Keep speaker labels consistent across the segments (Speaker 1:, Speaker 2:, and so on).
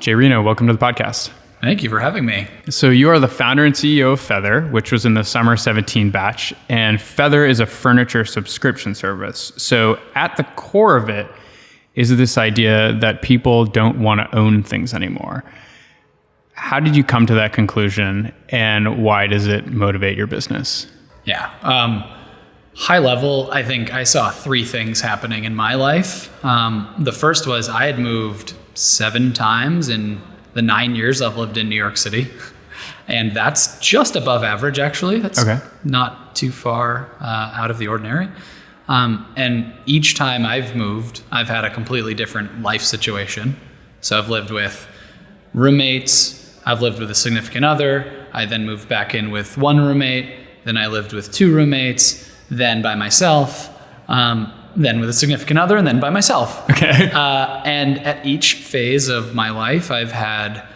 Speaker 1: Reno, welcome to the podcast.
Speaker 2: Thank you for having me.
Speaker 1: So you are the founder and CEO of Feather, which was in the summer 17 batch, and Feather is a furniture subscription service. So at the core of it is this idea that people don't want to own things anymore. How did you come to that conclusion, and why does it motivate your business?
Speaker 2: Yeah. High level, I think I saw three things happening in my life. The first was I had moved 7 times in the 9 years I've lived in New York City. And that's just above average, actually. That's not too far out of the ordinary. And each time I've moved, I've had a completely different life situation. So I've lived with roommates, I've lived with a significant other, I then moved back in with one roommate, then I lived with 2 roommates, then by myself, then with a significant other, and then by myself.
Speaker 1: Okay.
Speaker 2: And at each phase of my life, I've had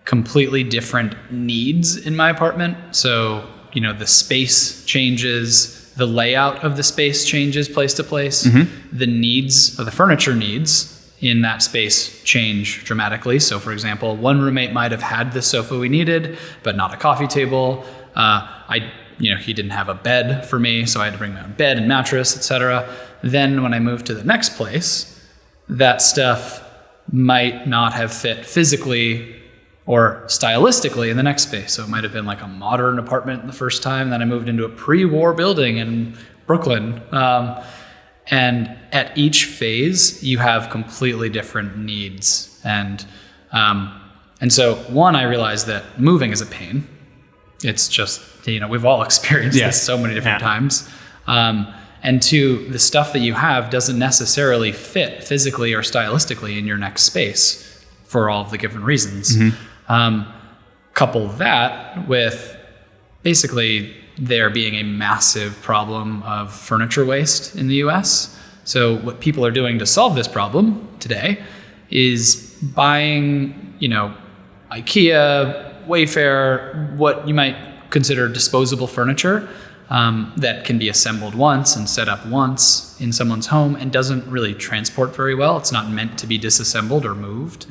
Speaker 2: completely different needs in my apartment. So, the space changes, the layout of the space changes place to place. Mm-hmm. The needs, or the furniture needs in that space change dramatically. So for example, one roommate might have had the sofa we needed, but not a coffee table. He didn't have a bed for me, so I had to bring my own bed and mattress, etc. Then when I moved to the next place, that stuff might not have fit physically or stylistically in the next space. So it might have been like a modern apartment the first time, then I moved into a pre-war building in Brooklyn. And at each phase, you have completely different needs. And so one, I realized that moving is a pain. It's just, we've all experienced this so many different times. And 2, the stuff that you have doesn't necessarily fit physically or stylistically in your next space for all of the different reasons. Mm-hmm. Couple that with basically there being a massive problem of furniture waste in the US. So what people are doing to solve this problem today is buying, IKEA, Wayfair, what you might consider disposable furniture that can be assembled once and set up once in someone's home and doesn't really transport very well. It's not meant to be disassembled or moved.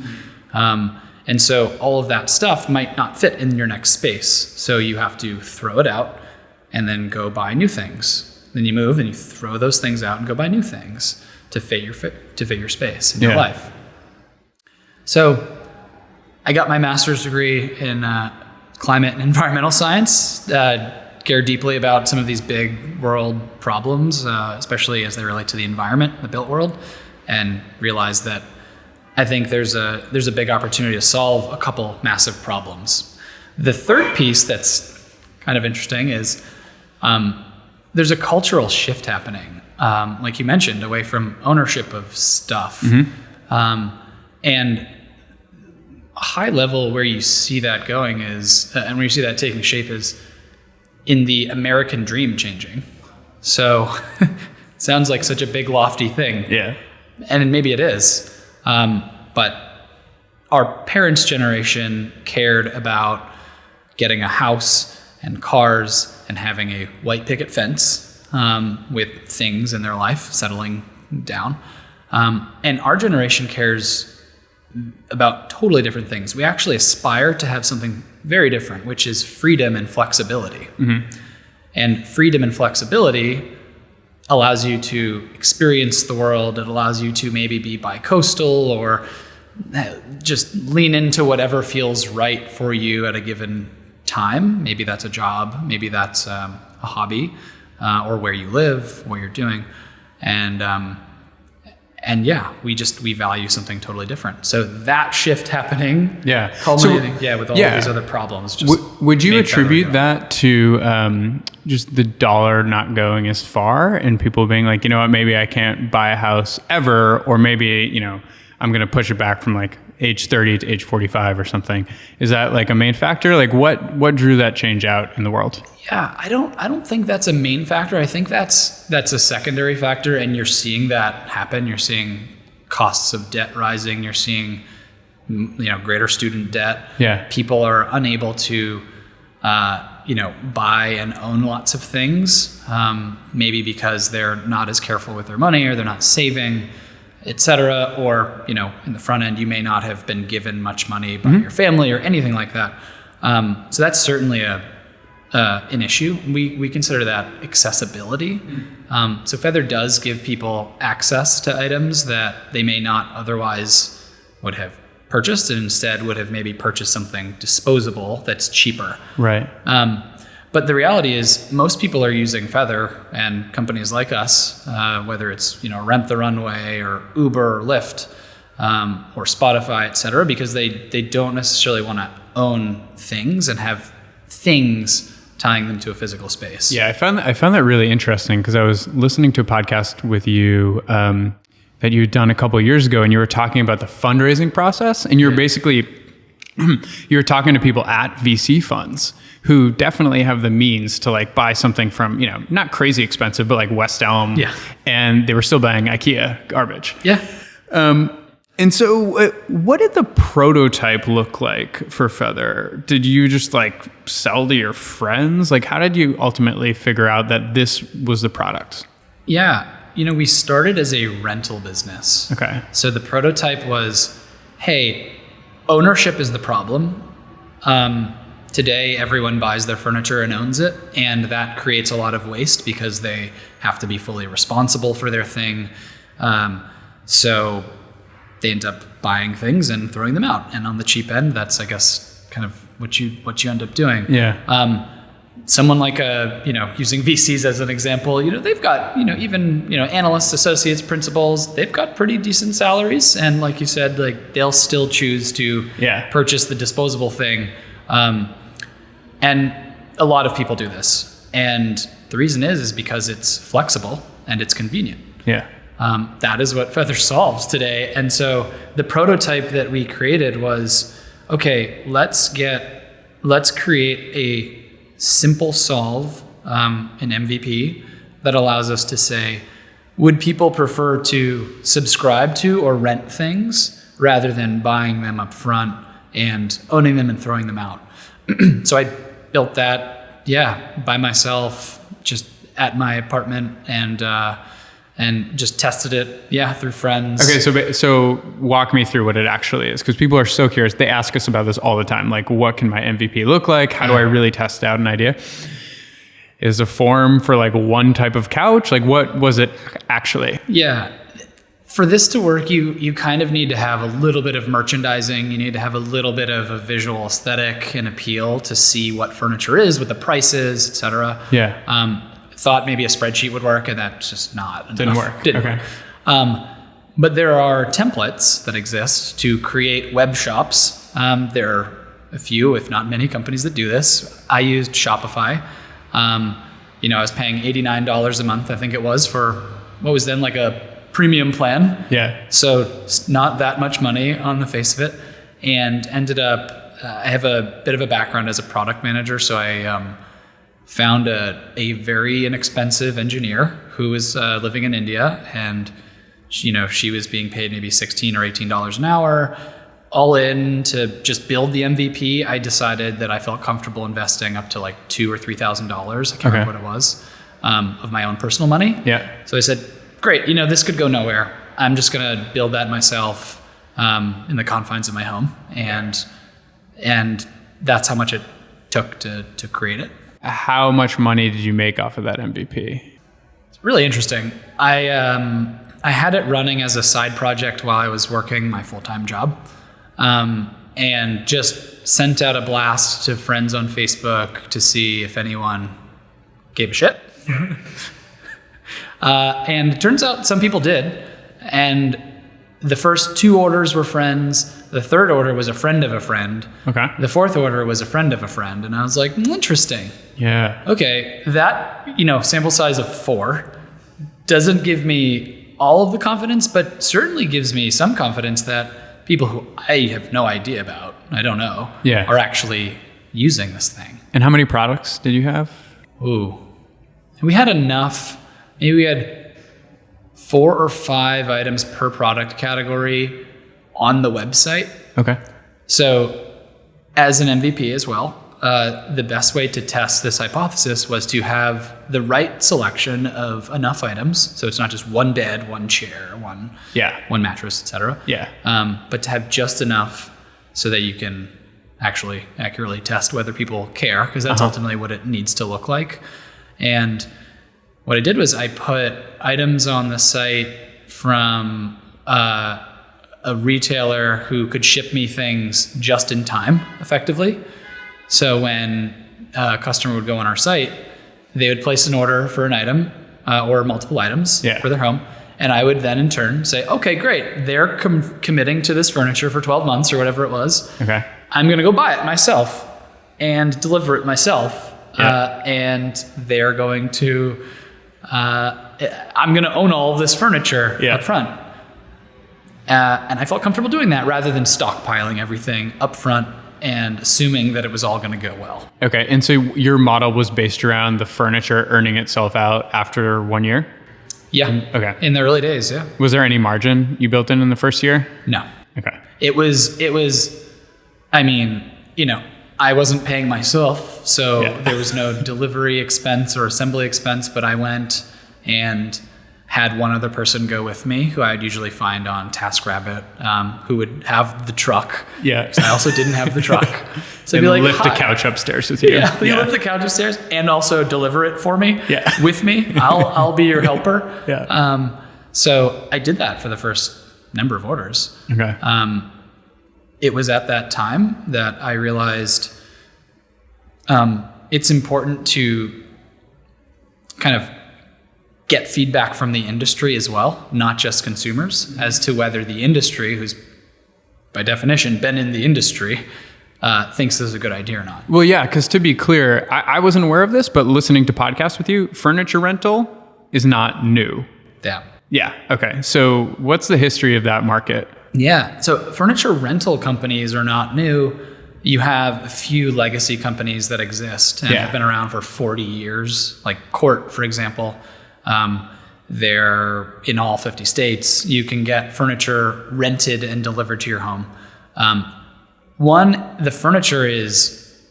Speaker 2: And so all of that stuff might not fit in your next space. So you have to throw it out and then go buy new things. Then you move and you throw those things out and go buy new things to fit your space in your life. So I got my master's degree in climate and environmental science, care deeply about some of these big world problems, especially as they relate to the environment, the built world, and realized that I think there's a big opportunity to solve a couple massive problems. The third piece that's kind of interesting is there's a cultural shift happening, like you mentioned, away from ownership of stuff. Mm-hmm. And a high level where you see that going is, and where you see that taking shape is in the American dream changing. So it sounds like such a big lofty thing.
Speaker 1: Yeah.
Speaker 2: And maybe it is. But our parents' generation cared about getting a house and cars and having a white picket fence with things in their life settling down. And our generation cares about totally different things. We actually aspire to have something very different, which is freedom and flexibility. Mm-hmm. And freedom and flexibility allows you to experience the world. It allows you to maybe be bi-coastal or just lean into whatever feels right for you at a given time. Maybe that's a job, maybe that's a hobby, or where you live, what you're doing. And yeah, we value something totally different. So that shift happening, culminating, with all of these other problems.
Speaker 1: Would you attribute that to just the dollar not going as far and people being like, maybe I can't buy a house ever, or maybe, I'm going to push it back from like age 30 to age 45 or something. Is that like a main factor? Like what drew that change out in the world?
Speaker 2: Yeah, I don't think that's a main factor. I think that's a secondary factor, and you're seeing that happen. You're seeing costs of debt rising. You're seeing, greater student debt.
Speaker 1: Yeah.
Speaker 2: People are unable to, buy and own lots of things, maybe because they're not as careful with their money or they're not saving. et cetera. Or, in the front end, you may not have been given much money by your family or anything like that. So that's certainly an issue. We consider that accessibility. So Feather does give people access to items that they may not otherwise would have purchased, and instead would have maybe purchased something disposable that's cheaper.
Speaker 1: Right.
Speaker 2: But the reality is most people are using Feather, and companies like us, whether it's Rent the Runway or Uber or Lyft or Spotify, et cetera, because they don't necessarily want to own things and have things tying them to a physical space.
Speaker 1: Yeah, I found that really interesting because I was listening to a podcast with you that you'd done a couple of years ago, and you were talking about the fundraising process, and you were basically you're talking to people at VC funds who definitely have the means to like buy something from, not crazy expensive, but like West Elm.
Speaker 2: Yeah.
Speaker 1: And they were still buying IKEA garbage.
Speaker 2: Yeah.
Speaker 1: And so what did the prototype look like for Feather? Did you just like sell to your friends? Like, how did you ultimately figure out that this was the product?
Speaker 2: Yeah. We started as a rental business.
Speaker 1: Okay.
Speaker 2: So the prototype was, hey, ownership is the problem. Today, everyone buys their furniture and owns it, and that creates a lot of waste because they have to be fully responsible for their thing. So they end up buying things and throwing them out. And on the cheap end, that's, I guess, kind of what you end up doing.
Speaker 1: Yeah.
Speaker 2: Someone like using VCs as an example, they've got, even, analysts, associates, principals, they've got pretty decent salaries. And like you said, like they'll still choose to purchase the disposable thing. And a lot of people do this. And the reason is because it's flexible and it's convenient.
Speaker 1: Yeah.
Speaker 2: That is what Feather solves today. And so the prototype that we created was, okay, let's create a simple solve, an MVP that allows us to say, would people prefer to subscribe to or rent things rather than buying them up front and owning them and throwing them out? So I built that, by myself, just at my apartment, and just tested it, through friends.
Speaker 1: Okay, so walk me through what it actually is, because people are so curious. They ask us about this all the time. Like, what can my MVP look like? How do I really test out an idea? Is a form for like one type of couch? Like, what was it actually?
Speaker 2: Yeah. For this to work, you kind of need to have a little bit of merchandising. You need to have a little bit of a visual aesthetic and appeal to see what furniture is, what the price is, et cetera.
Speaker 1: Yeah.
Speaker 2: Thought maybe a spreadsheet would work, and that's just not enough.
Speaker 1: Didn't work.
Speaker 2: Didn't
Speaker 1: okay.
Speaker 2: work. But there are templates that exist to create web shops. There are a few, if not many, companies that do this. I used Shopify. I was paying $89 a month, I think it was, for what was then like a premium plan.
Speaker 1: Yeah.
Speaker 2: So it's not that much money on the face of it, and ended up, I have a bit of a background as a product manager, so I found a very inexpensive engineer who was living in India, and she was being paid maybe $16 or $18 an hour, all in to just build the MVP. I decided that I felt comfortable investing up to like $2,000 or $3,000. I can't remember what it was, of my own personal money.
Speaker 1: Yeah.
Speaker 2: So I said, great, this could go nowhere. I'm just gonna build that myself in the confines of my home, and that's how much it took to create it.
Speaker 1: How much money did you make off of that MVP?
Speaker 2: It's really interesting. I had it running as a side project while I was working my full-time job, and just sent out a blast to friends on Facebook to see if anyone gave a shit. And it turns out some people did. And the first 2 orders were friends. The 3rd order was a friend of a friend.
Speaker 1: Okay.
Speaker 2: The 4th order was a friend of a friend. And I was like, interesting.
Speaker 1: Yeah.
Speaker 2: Okay, that, sample size of 4 doesn't give me all of the confidence, but certainly gives me some confidence that people who I have no idea about, I don't know, are actually using this thing.
Speaker 1: And how many products did you have?
Speaker 2: Ooh. We had enough. Maybe we had 4 or 5 items per product category on the website.
Speaker 1: Okay.
Speaker 2: So as an MVP as well, the best way to test this hypothesis was to have the right selection of enough items. So it's not just one bed, one chair, one mattress, etc.
Speaker 1: Yeah.
Speaker 2: But to have just enough so that you can actually accurately test whether people care, because that's ultimately what it needs to look like. And what I did was I put items on the site from a retailer who could ship me things just in time, effectively. So when a customer would go on our site, they would place an order for an item or multiple items for their home. And I would then in turn say, okay, great. They're committing to this furniture for 12 months or whatever it was.
Speaker 1: Okay.
Speaker 2: I'm going to go buy it myself and deliver it myself. And they're going to, I'm going to own all of this furniture up front. And I felt comfortable doing that rather than stockpiling everything up front and assuming that it was all going to go well.
Speaker 1: Okay. And so your model was based around the furniture earning itself out after 1 year?
Speaker 2: Yeah.
Speaker 1: Okay.
Speaker 2: In the early days, yeah.
Speaker 1: Was there any margin you built in the first year?
Speaker 2: No.
Speaker 1: Okay.
Speaker 2: It was, I mean, I wasn't paying myself, so there was no delivery expense or assembly expense, but I went and had one other person go with me who I'd usually find on TaskRabbit, who would have the truck.
Speaker 1: Yeah.
Speaker 2: Because I also didn't have the truck. So
Speaker 1: and
Speaker 2: I'd be like,
Speaker 1: lift the couch upstairs with you.
Speaker 2: Yeah, lift the couch upstairs and also deliver it for me with me. I'll be your helper.
Speaker 1: Yeah.
Speaker 2: So I did that for the first number of orders.
Speaker 1: Okay.
Speaker 2: It was at that time that I realized it's important to kind of get feedback from the industry as well, not just consumers, as to whether the industry, who's by definition been in the industry, thinks this is a good idea or not.
Speaker 1: Well, yeah, because to be clear, I wasn't aware of this, but listening to podcasts with you, furniture rental is not new.
Speaker 2: Yeah.
Speaker 1: Yeah. Okay. So what's the history of that market?
Speaker 2: Yeah. So furniture rental companies are not new. You have a few legacy companies that exist and have been around for 40 years, like Court, for example. They're in all 50 states. You can get furniture rented and delivered to your home. The furniture is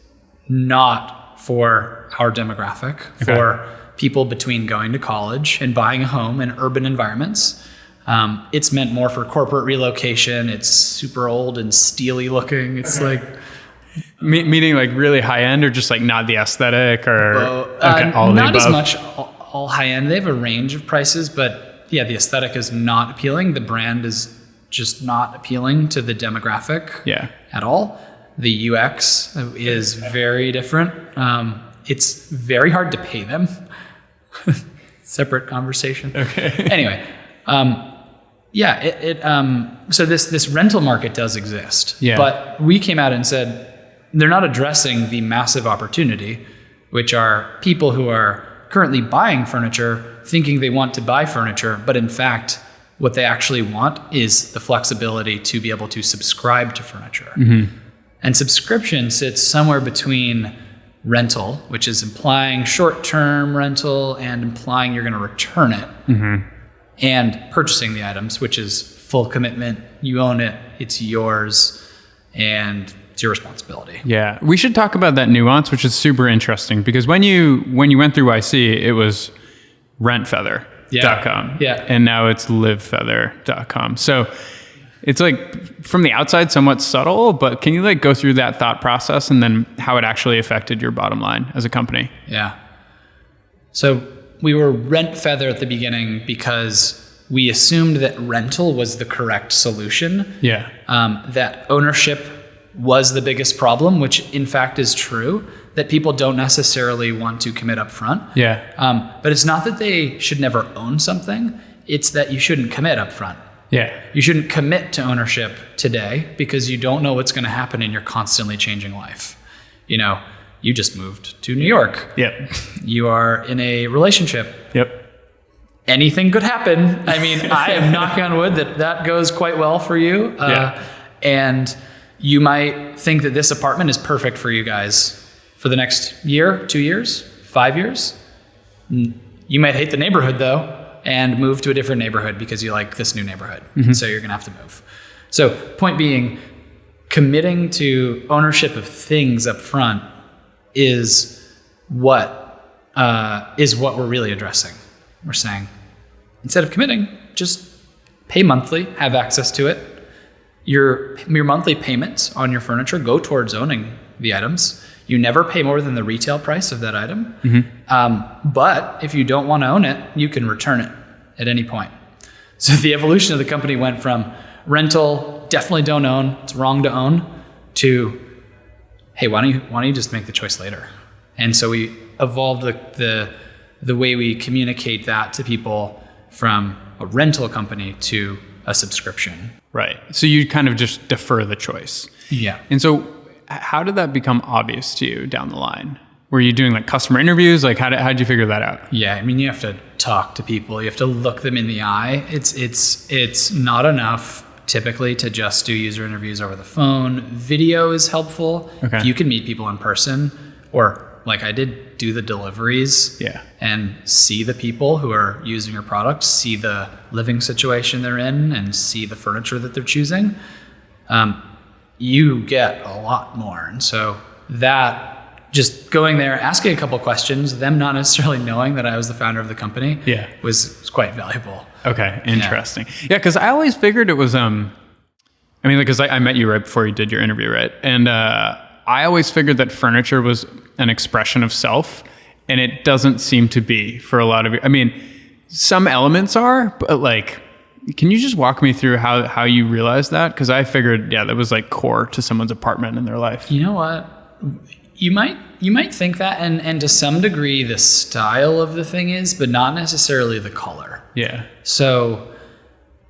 Speaker 2: not for our demographic, for people between going to college and buying a home in urban environments. It's meant more for corporate relocation. It's super old and steely looking. It's like...
Speaker 1: Meaning like really high end or just like not the aesthetic or all
Speaker 2: not
Speaker 1: the
Speaker 2: as
Speaker 1: above?
Speaker 2: much all high end. They have a range of prices, but yeah, the aesthetic is not appealing. The brand is just not appealing to the demographic at all. The UX is very different. It's very hard to pay them. Separate conversation. Okay. Anyway, so this rental market does exist, but we came out and said they're not addressing the massive opportunity, which are people who are currently buying furniture thinking they want to buy furniture, but in fact, what they actually want is the flexibility to be able to subscribe to furniture. Mm-hmm. And subscription sits somewhere between rental, which is implying short-term rental and implying you're going to return it, and purchasing the items, which is full commitment. You own it, it's yours, and it's your responsibility. Yeah.
Speaker 1: We should talk about that nuance, which is super interesting, because when you went through YC, it was rentfeather.com.
Speaker 2: Yeah.
Speaker 1: And now it's livefeather.com. So it's like from the outside somewhat subtle, but can you like go through that thought process and then how it actually affected your bottom line as a company?
Speaker 2: Yeah. So we were RentFeather at the beginning because we assumed that rental was the correct solution.
Speaker 1: Yeah.
Speaker 2: That ownership was the biggest problem, which in fact is true, that people don't necessarily want to commit up front.
Speaker 1: Yeah.
Speaker 2: But it's not that they should never own something. It's that you shouldn't commit up front.
Speaker 1: Yeah.
Speaker 2: You shouldn't commit to ownership today because you don't know what's going to happen in your constantly changing life. You just moved to New York.
Speaker 1: Yep.
Speaker 2: You are in a relationship.
Speaker 1: Yep.
Speaker 2: Anything could happen. I mean, I am knocking on wood that goes quite well for you. And you might think that this apartment is perfect for you guys for the next year, 2 years, 5 years. You might hate the neighborhood though and move to a different neighborhood because you like this new neighborhood. Mm-hmm. So you're going to have to move. So point being, committing to ownership of things up front is what we're really addressing. We're saying, instead of committing, just pay monthly, have access to it. Your monthly payments on your furniture go towards owning the items. You never pay more than the retail price of that item. But if you don't want to own it, you can return it at any point. So the evolution of the company went from rental, definitely don't own, it's wrong to own, to, hey, why don't you just make the choice later? And so we evolved the way we communicate that to people from a rental company to a subscription.
Speaker 1: Right. So you kind of just defer the choice.
Speaker 2: Yeah.
Speaker 1: And so how did that become obvious to you down the line? Were you doing like customer interviews? Like how did you figure that out?
Speaker 2: Yeah. I mean, you have to talk to people. You have to look them in the eye. It's not enough typically to just do user interviews over the phone. Video is helpful.
Speaker 1: Okay.
Speaker 2: If you can meet people in person, or like I did, do the deliveries and see the people who are using your product, see the living situation they're in, and see the furniture that they're choosing, you get a lot more. And so that, just going there, asking a couple questions, them not necessarily knowing that I was the founder of the company, was quite valuable.
Speaker 1: Okay, interesting. Yeah, because I always figured it was, because I met you right before you did your interview, right? And I always figured that furniture was an expression of self, and it doesn't seem to be for a lot of you. I mean, some elements are, but like, can you just walk me through how you realized that? Because I figured, that was like core to someone's apartment in their life.
Speaker 2: You know what? You might think that, and to some degree the style of the thing is, but not necessarily the color.
Speaker 1: Yeah.
Speaker 2: So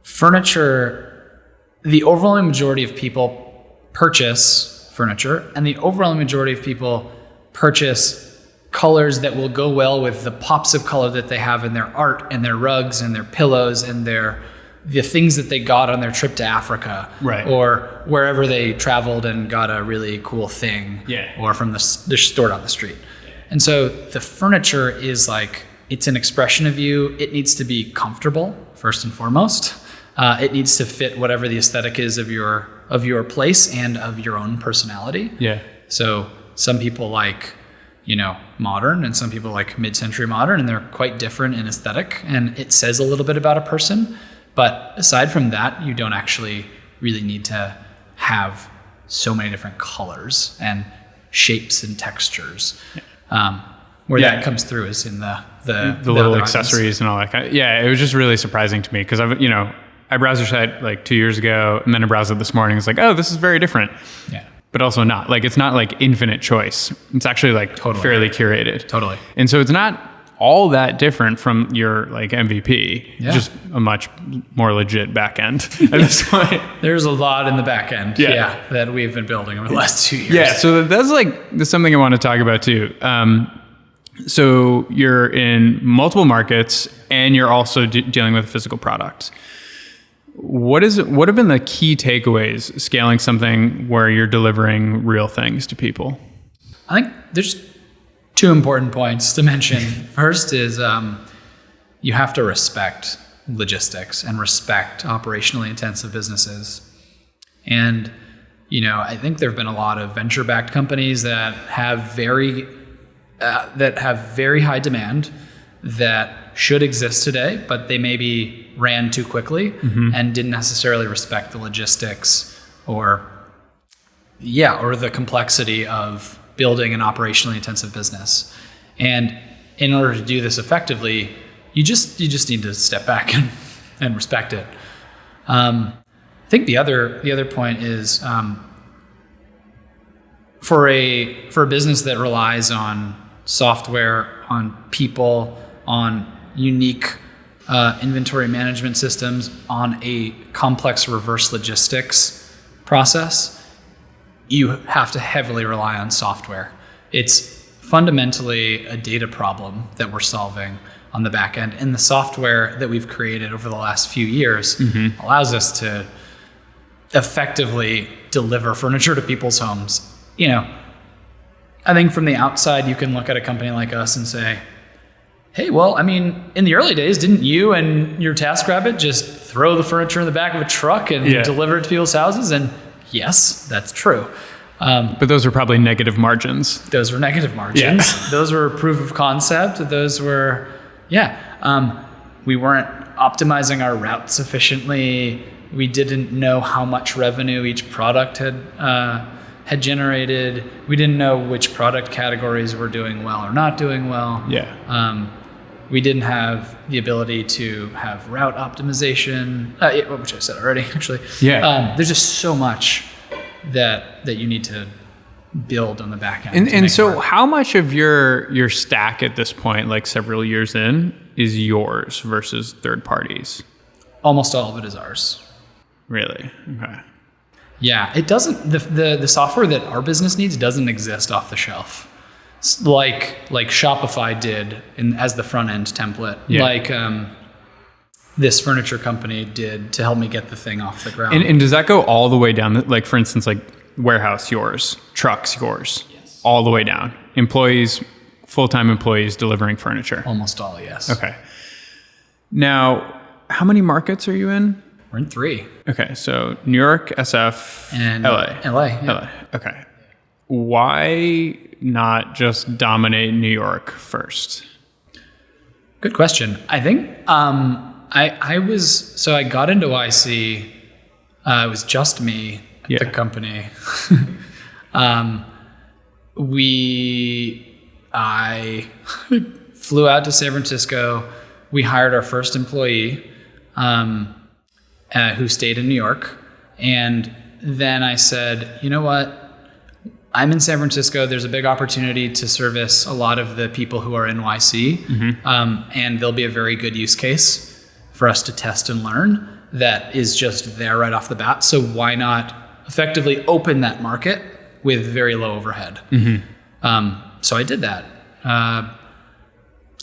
Speaker 2: furniture, the overwhelming majority of people purchase furniture, and the overwhelming majority of people purchase colors that will go well with the pops of color that they have in their art and their rugs and their pillows and the things that they got on their trip to Africa,
Speaker 1: right,
Speaker 2: or wherever they traveled and got a really cool thing, or from the store down the street. And so the furniture is like, it's an expression of you. It needs to be comfortable first and foremost. It needs to fit whatever the aesthetic is of your place and of your own personality.
Speaker 1: Yeah.
Speaker 2: So some people like, modern, and some people like mid-century modern, and they're quite different in aesthetic, and it says a little bit about a person. But aside from that, you don't actually really need to have so many different colors and shapes and textures. Where that comes through is in the
Speaker 1: little accessories and all that kind of, it was just really surprising to me because I browsed your site like 2 years ago, and then I browsed it this morning. It's like, oh, this is very different. Yeah. But also not. Like, it's not like infinite choice. It's actually like fairly curated.
Speaker 2: Totally.
Speaker 1: And so it's not all that different from your like MVP, just a much more legit back end at this point.
Speaker 2: There's a lot in the back end that we've been building over the last 2 years.
Speaker 1: Yeah, so that's something I want to talk about too. So you're in multiple markets and you're also dealing with physical products. What have been the key takeaways scaling something where you're delivering real things to people?
Speaker 2: I think there's two important points to mention. First is you have to respect logistics and respect operationally intensive businesses. And, I think there have been a lot of venture-backed companies that have very high demand that should exist today, but they maybe ran too quickly and didn't necessarily respect the logistics or the complexity of building an operationally intensive business. And in order to do this effectively, you just need to step back and respect it. I think the other point is for a business that relies on software, on people, on unique inventory management systems, on a complex reverse logistics process, you have to heavily rely on software. It's fundamentally a data problem that we're solving on the back end. And the software that we've created over the last few years allows us to effectively deliver furniture to people's homes. I think from the outside, you can look at a company like us and say, hey, well, in the early days, didn't you and your TaskRabbit just throw the furniture in the back of a truck and deliver it to people's houses? And yes, that's true.
Speaker 1: But those are probably negative margins.
Speaker 2: Those were negative margins.
Speaker 1: Yeah.
Speaker 2: Those were proof of concept. Those were, we weren't optimizing our routes efficiently. We didn't know how much revenue each product had generated. We didn't know which product categories were doing well or not doing well.
Speaker 1: Yeah.
Speaker 2: We didn't have the ability to have route optimization, which I said already, actually.
Speaker 1: Yeah.
Speaker 2: There's just so much that you need to build on the back end.
Speaker 1: And so how much of your stack at this point, like several years in, is yours versus third parties?
Speaker 2: Almost all of it is ours.
Speaker 1: Really? Okay.
Speaker 2: Yeah, it doesn't, the software that our business needs doesn't exist off the shelf. Like Shopify did as the front end template.
Speaker 1: Yeah.
Speaker 2: Like this furniture company did to help me get the thing off the ground.
Speaker 1: And does that go all the way down? Like, for instance, like warehouse yours, trucks yours,
Speaker 2: Yes.
Speaker 1: all the way down. Employees, full-time employees delivering furniture.
Speaker 2: Almost all, yes.
Speaker 1: Okay. Now, how many markets are you in?
Speaker 2: We're in 3.
Speaker 1: Okay, so New York, SF,
Speaker 2: And
Speaker 1: LA.
Speaker 2: yeah.
Speaker 1: LA. Okay. Why not just dominate New York first?
Speaker 2: Good question. I think I got into YC. It was just me at the company. I flew out to San Francisco. We hired our first employee who stayed in New York. And then I said, you know what? I'm in San Francisco. There's a big opportunity to service a lot of the people who are in YC. Mm-hmm. And there'll be a very good use case for us to test and learn that is just there right off the bat. So why not effectively open that market with very low overhead? Mm-hmm. So I did that.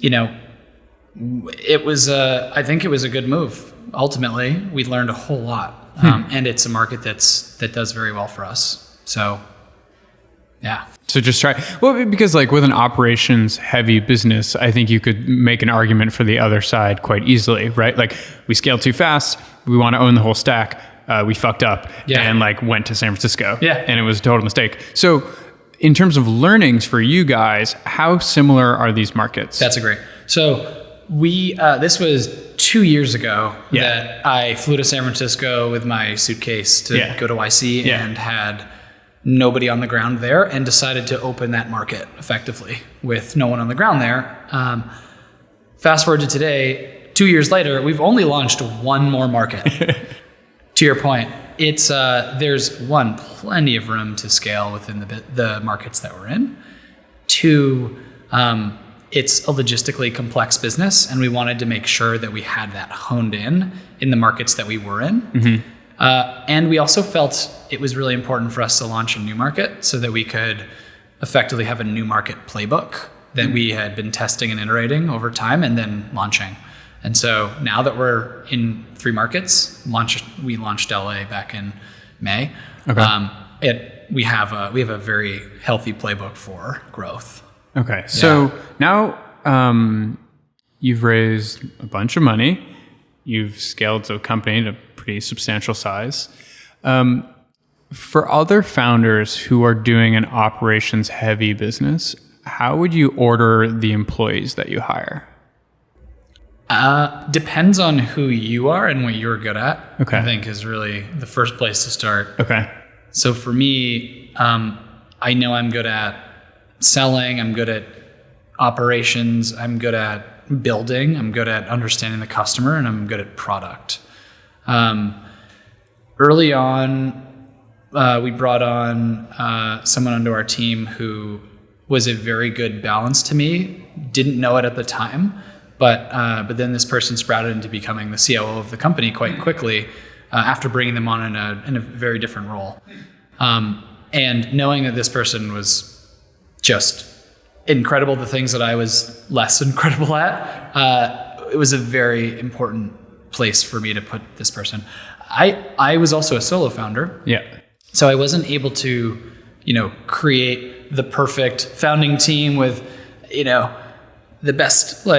Speaker 2: It was, I think it was a good move. Ultimately, we learned a whole lot. And it's a market that does very well for us. So, yeah.
Speaker 1: So just try, well, because like with an operations heavy business, I think you could make an argument for the other side quite easily, right? Like we scaled too fast. We want to own the whole stack. We fucked up and like went to San Francisco.
Speaker 2: Yeah.
Speaker 1: And it was a total mistake. So in terms of learnings for you guys, how similar are these markets?
Speaker 2: That's a great. So this was 2 years ago that I flew to San Francisco with my suitcase to go to YC and had nobody on the ground there and decided to open that market effectively with no one on the ground there. Fast forward to today, 2 years later, we've only launched one more market. To your point, it's there's plenty of room to scale within the markets that we're in. 2, it's a logistically complex business, and we wanted to make sure that we had that honed in the markets that we were in. Mm-hmm. And we also felt it was really important for us to launch a new market so that we could effectively have a new market playbook that we had been testing and iterating over time and then launching. And so now that we're in 3 markets, we launched LA back in May. Okay. We have a very healthy playbook for growth.
Speaker 1: Okay. So now you've raised a bunch of money. You've scaled the company to pretty substantial size. For other founders who are doing an operations heavy business, how would you order the employees that you hire?
Speaker 2: Depends on who you are and what you're good at.
Speaker 1: Okay.
Speaker 2: I think is really the first place to start.
Speaker 1: Okay.
Speaker 2: So for me, I know I'm good at selling. I'm good at operations. I'm good at building. I'm good at understanding the customer, and I'm good at product. Early on, we brought on someone onto our team who was a very good balance to me. Didn't know it at the time, but then this person sprouted into becoming the COO of the company quite quickly after bringing them on in a very different role. And knowing that this person was just incredible, the things that I was less incredible at, it was a very important place for me to put this person. I was also a solo founder.
Speaker 1: Yeah.
Speaker 2: So I wasn't able to, create the perfect founding team with, the best, all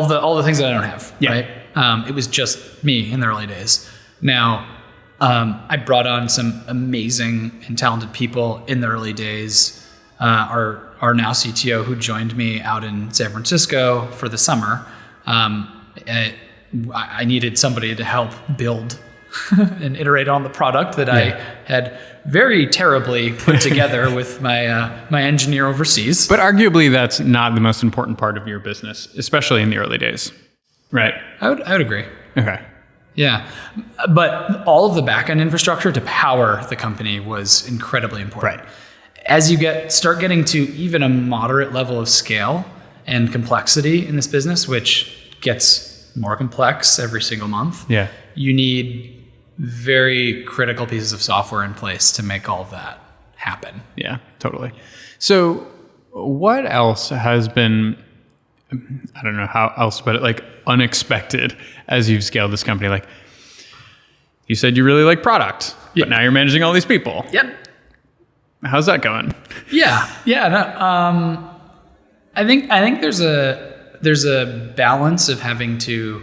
Speaker 2: the things that I don't have.
Speaker 1: Yeah.
Speaker 2: Right. It was just me in the early days. Now, I brought on some amazing and talented people in the early days. Our now CTO, who joined me out in San Francisco for the summer, I needed somebody to help build and iterate on the product that I had very terribly put together with my engineer overseas.
Speaker 1: But arguably, that's not the most important part of your business, especially in the early days, right?
Speaker 2: I would agree.
Speaker 1: Okay.
Speaker 2: Yeah, but all of the backend infrastructure to power the company was incredibly important.
Speaker 1: Right.
Speaker 2: As you start getting to even a moderate level of scale and complexity in this business, which gets more complex every single month, you need very critical pieces of software in place to make all of that happen.
Speaker 1: Yeah, totally. So what else has been, I don't know how else to put it, like unexpected as you've scaled this company? Like you said you really like product, but now you're managing all these people.
Speaker 2: Yep.
Speaker 1: How's that going?
Speaker 2: Yeah. No, I think there's a balance of having to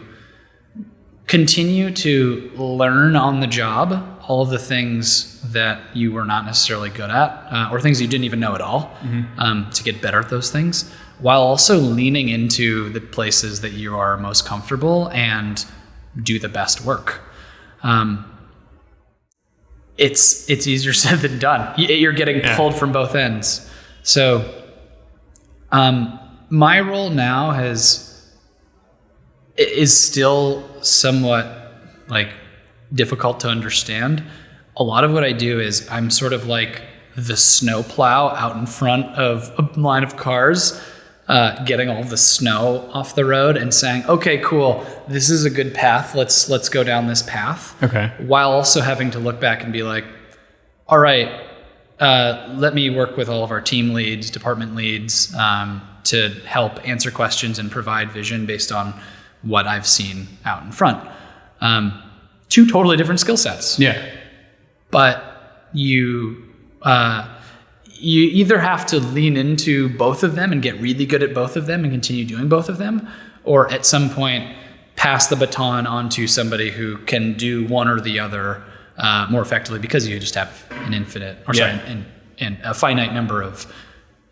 Speaker 2: continue to learn on the job all of the things that you were not necessarily good at, or things you didn't even know at all, to get better at those things, while also leaning into the places that you are most comfortable and do the best work. It's easier said than done. You're getting pulled from both ends. So my role now is still somewhat like difficult to understand. A lot of what I do is I'm sort of like the snowplow out in front of a line of cars, getting all the snow off the road and saying, okay, cool, this is a good path. Let's go down this path.
Speaker 1: Okay.
Speaker 2: While also having to look back and be like, all right, let me work with all of our team leads, department leads, to help answer questions and provide vision based on what I've seen out in front. Two totally different skill sets.
Speaker 1: Yeah.
Speaker 2: But you either have to lean into both of them and get really good at both of them and continue doing both of them, or at some point pass the baton onto somebody who can do one or the other more effectively, because you just have an infinite, or and a finite number of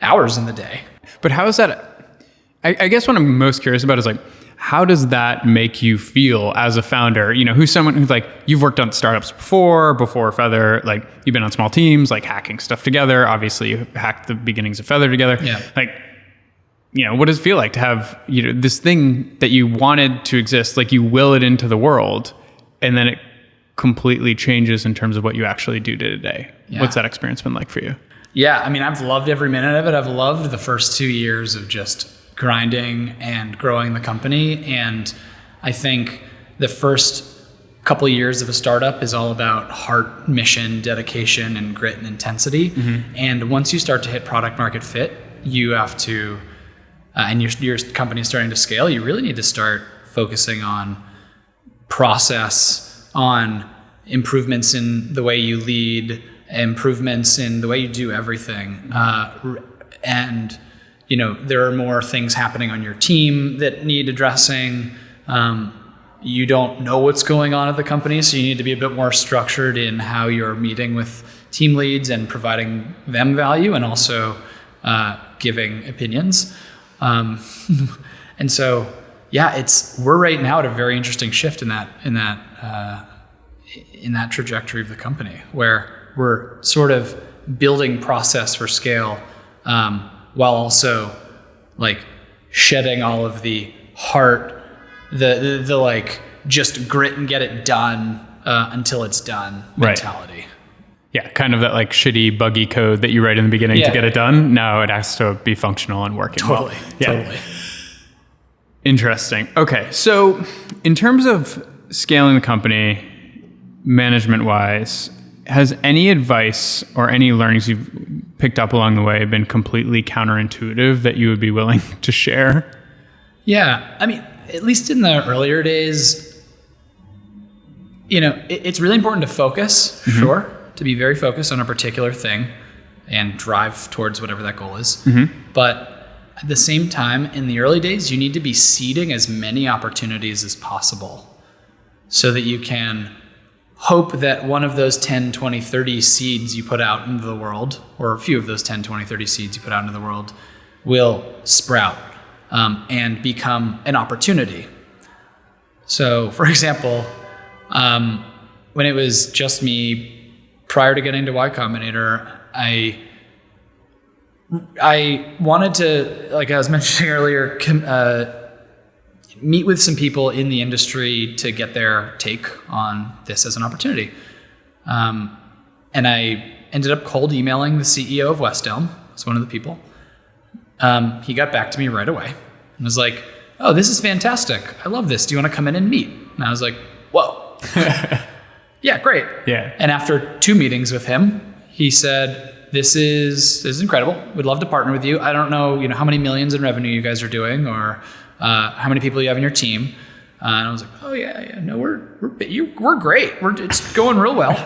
Speaker 2: hours in the day. But
Speaker 1: how is that? I guess what I'm most curious about is like, how does that make you feel as a founder? You know, who's someone who's like, you've worked on startups before Feather, like you've been on small teams, like hacking stuff together. Obviously you hacked the beginnings of Feather together.
Speaker 2: Yeah.
Speaker 1: Like, you know, what does it feel like to have, you know, this thing that you wanted to exist, like you will it into the world, and then it completely changes in terms of what you actually do day to day?
Speaker 2: Yeah.
Speaker 1: What's that experience been like for you?
Speaker 2: Yeah. I mean, I've loved every minute of it. I've loved the first 2 years of just grinding and growing the company. And I think the first couple of years of a startup is all about heart, mission, dedication, and grit and intensity. Mm-hmm. And once you start to hit product market fit, you have to, and your company is starting to scale, you really need to start focusing on process, on improvements in the way you lead, improvements in the way you do everything. And you know, there are more things happening on your team that need addressing. You don't know what's going on at the company, so you need to be a bit more structured in how you're meeting with team leads and providing them value, and also giving opinions. And so, yeah, we're right now at a very interesting shift in that trajectory of the company, where we're sort of building process for scale, while also like shedding all of the heart, the like just grit and get it done until it's done mentality. Right.
Speaker 1: Yeah, kind of that like shitty buggy code that you write in the beginning to get it done. Now it has to be functional and working well.
Speaker 2: Totally.
Speaker 1: Interesting. Okay, so in terms of scaling the company, management-wise, has any advice or any learnings you've picked up along the way been completely counterintuitive that you would be willing to share?
Speaker 2: Yeah. I mean, at least in the earlier days, you know, it's really important to focus, sure, to be very focused on a particular thing and drive towards whatever that goal is. Mm-hmm. But at the same time, in the early days, you need to be seeding as many opportunities as possible so that you can hope that one of those 10, 20, 30 seeds you put out into the world, or a few of those 10, 20, 30 seeds you put out into the world, will sprout and become an opportunity. So, for example, when it was just me prior to getting to Y Combinator, I wanted to, like I was mentioning earlier, meet with some people in the industry to get their take on this as an opportunity. And I ended up cold emailing the CEO of West Elm. It's one of the people. He got back to me right away and was like, "Oh, this is fantastic. I love this. Do you want to come in and meet?" And I was like, "Whoa." Yeah, great.
Speaker 1: Yeah.
Speaker 2: And after 2 meetings with him, he said, This is incredible. We'd love to partner with you. I don't know, how many millions in revenue you guys are doing, or how many people you have in your team." And I was like, "Oh yeah, no, we're great. It's going real well."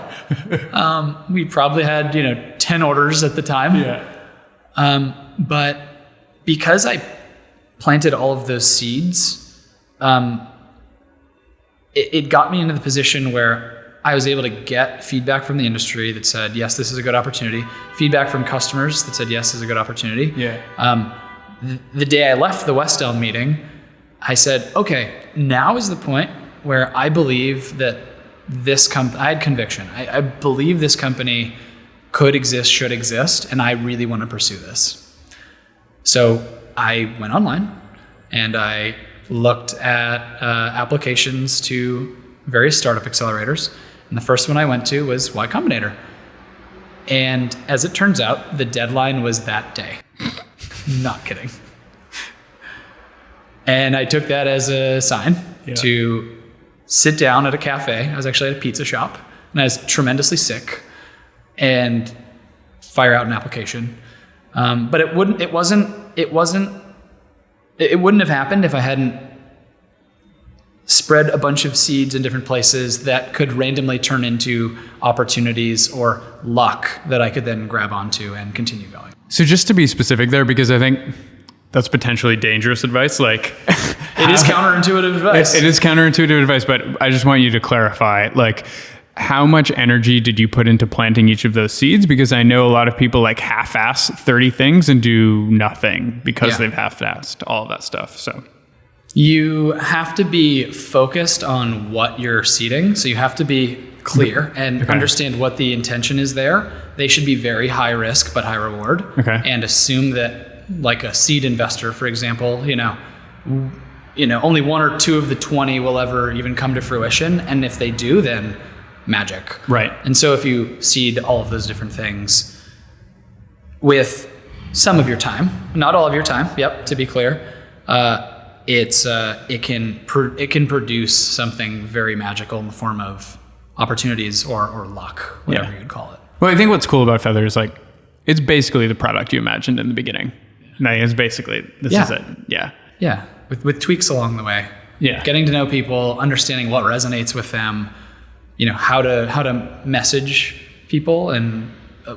Speaker 2: We probably had 10 orders at the time.
Speaker 1: Yeah.
Speaker 2: But because I planted all of those seeds, it got me into the position where I was able to get feedback from the industry that said, yes, this is a good opportunity. Feedback from customers that said, yes, this is a good opportunity.
Speaker 1: Yeah.
Speaker 2: The day I left the West Elm meeting, I said, okay, now is the point where I believe that I had conviction. I believe this company could exist, should exist, and I really want to pursue this. So I went online and I looked at applications to various startup accelerators. And the first one I went to was Y Combinator. And as it turns out, the deadline was that day. Not kidding. And I took that as a sign to sit down at a cafe. I was actually at a pizza shop, and I was tremendously sick, and fire out an application. But it wouldn't have happened if I hadn't spread a bunch of seeds in different places that could randomly turn into opportunities or luck that I could then grab onto and continue going.
Speaker 1: So just to be specific there, because I think that's potentially dangerous advice. Like,
Speaker 2: it is counterintuitive advice.
Speaker 1: It is counterintuitive advice, but I just want you to clarify, like, how much energy did you put into planting each of those seeds? Because I know a lot of people like half-ass 30 things and do nothing because they've half-assed all of that stuff. So
Speaker 2: you have to be focused on what you're seeding. So you have to be clear and understand what the intention is there. They should be very high risk, but high reward. And assume that, like a seed investor, for example, only 1 or 2 of the 20 will ever even come to fruition. And if they do, then magic. Right. And so if you seed all of those different things with some of your time, not all of your time, to be clear, it can produce something very magical in the form of opportunities or luck, whatever you'd call it.
Speaker 1: Well, I think what's cool about Feather is, like, it's basically the product you imagined in the beginning. No, it's basically, this is it. Yeah.
Speaker 2: Yeah. With tweaks along the way. Yeah. Getting to know people, understanding what resonates with them, how to message people and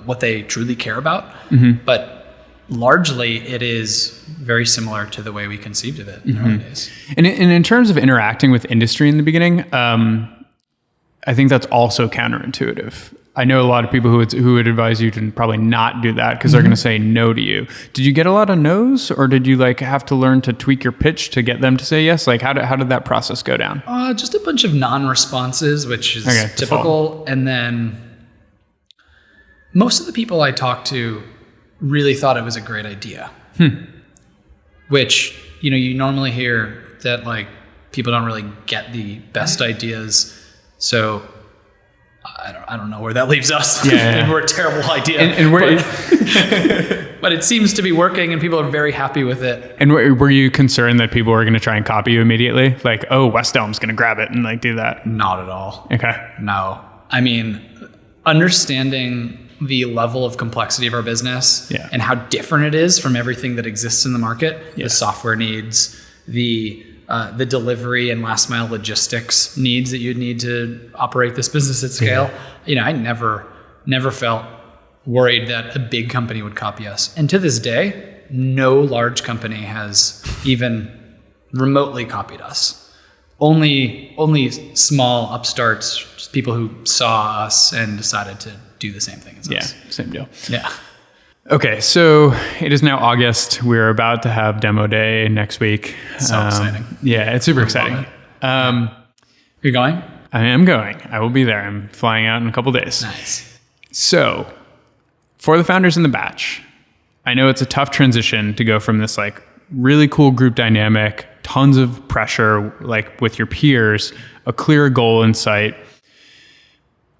Speaker 2: what they truly care about. Mm-hmm. But largely, it is very similar to the way we conceived of it in the early days.
Speaker 1: And in terms of interacting with industry in the beginning, I think that's also counterintuitive. I know a lot of people who would advise you to probably not do that because they're going to say no to you. Did you get a lot of no's, or did you have to learn to tweak your pitch to get them to say yes? Like, how did that process go down?
Speaker 2: Just a bunch of non-responses, which is typical. And then most of the people I talked to really thought it was a great idea. Which, you normally hear that, like, people don't really get the best ideas. So I don't know where that leaves us. Maybe we're a terrible idea. But it seems to be working, and people are very happy with it.
Speaker 1: And were you concerned that people were going to try and copy you immediately? Like, oh, West Elm's going to grab it and do that?
Speaker 2: Not at all.
Speaker 1: Okay.
Speaker 2: No. I mean, understanding the level of complexity of our business and how different it is from everything that exists in the market, the software needs, the delivery and last mile logistics needs that you'd need to operate this business at scale. I never felt worried that a big company would copy us. And to this day, no large company has even remotely copied us only small upstarts, just people who saw us and decided to do the same thing as us.
Speaker 1: Yeah, same deal.
Speaker 2: Yeah.
Speaker 1: Okay, so it is now August. We're about to have demo day next week.
Speaker 2: So exciting.
Speaker 1: Yeah, it's super exciting.
Speaker 2: You're going?
Speaker 1: I am going. I will be there. I'm flying out in a couple days.
Speaker 2: Nice.
Speaker 1: So, for the founders in the batch, I know it's a tough transition to go from this like really cool group dynamic, tons of pressure, like with your peers, a clear goal in sight.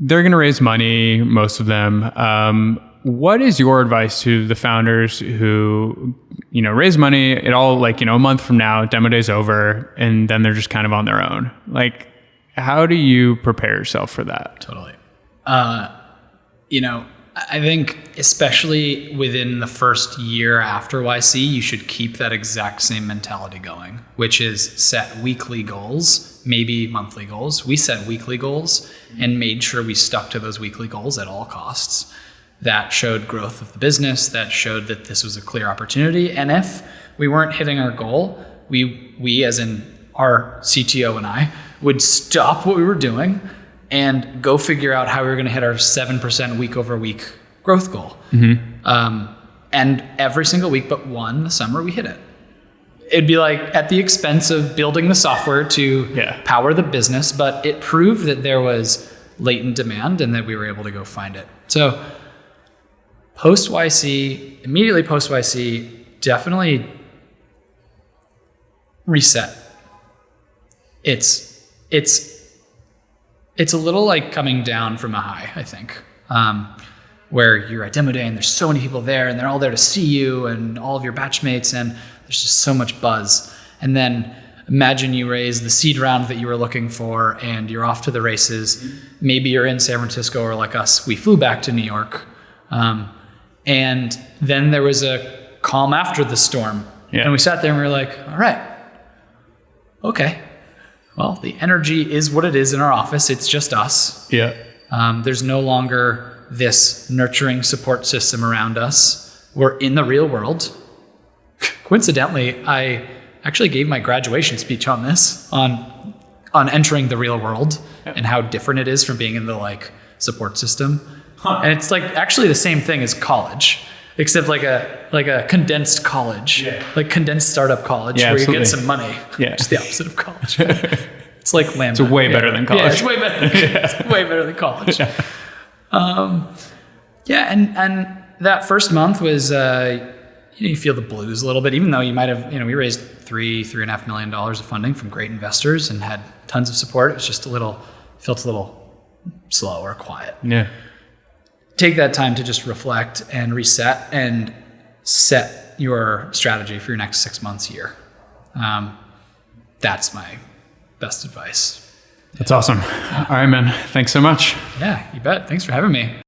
Speaker 1: They're going to raise money, most of them. What is your advice to the founders who, raise money? It all like, a month from now, demo day's over, and then they're just kind of on their own. Like, how do you prepare yourself for that?
Speaker 2: Totally. I think especially within the first year after YC, you should keep that exact same mentality going, which is set weekly goals, maybe monthly goals. We set weekly goals and made sure we stuck to those weekly goals at all costs. That showed growth of the business, that showed that this was a clear opportunity. And if we weren't hitting our goal, we as in our CTO and I, would stop what we were doing and go figure out how we were going to hit our 7% week over week growth goal. And every single week but one, the summer, we hit it. It'd be like at the expense of building the software to power the business, but it proved that there was latent demand and that we were able to go find it. So immediately post YC, definitely reset. It's a little like coming down from a high, I think, where you're at demo day and there's so many people there and they're all there to see you and all of your batchmates and there's just so much buzz. And then imagine you raise the seed round that you were looking for and you're off to the races. Maybe you're in San Francisco or like us, we flew back to New York. And then there was a calm after the storm. Yeah. And we sat there and we were like, all right, okay. Well, the energy is what it is in our office. It's just us.
Speaker 1: Yeah.
Speaker 2: There's no longer this nurturing support system around us. We're in the real world. Coincidentally, I actually gave my graduation speech on this, on entering the real world and how different it is from being in the like support system. And it's like actually the same thing as college, except like a condensed college, like condensed startup college where
Speaker 1: absolutely.
Speaker 2: You get some money.
Speaker 1: Yeah.
Speaker 2: It's the opposite of college. It's like Lambda.
Speaker 1: It's way better than college.
Speaker 2: Yeah, it's way better. It's way better than college. And that first month was, you feel the blues a little bit, even though you might have, we raised $3.5 million of funding from great investors and had tons of support. It was just felt a little slow or quiet.
Speaker 1: Yeah.
Speaker 2: Take that time to just reflect and reset and set your strategy for your next 6 months, year. That's my best advice.
Speaker 1: That's awesome. All right, man. Thanks so much.
Speaker 2: Yeah, you bet. Thanks for having me.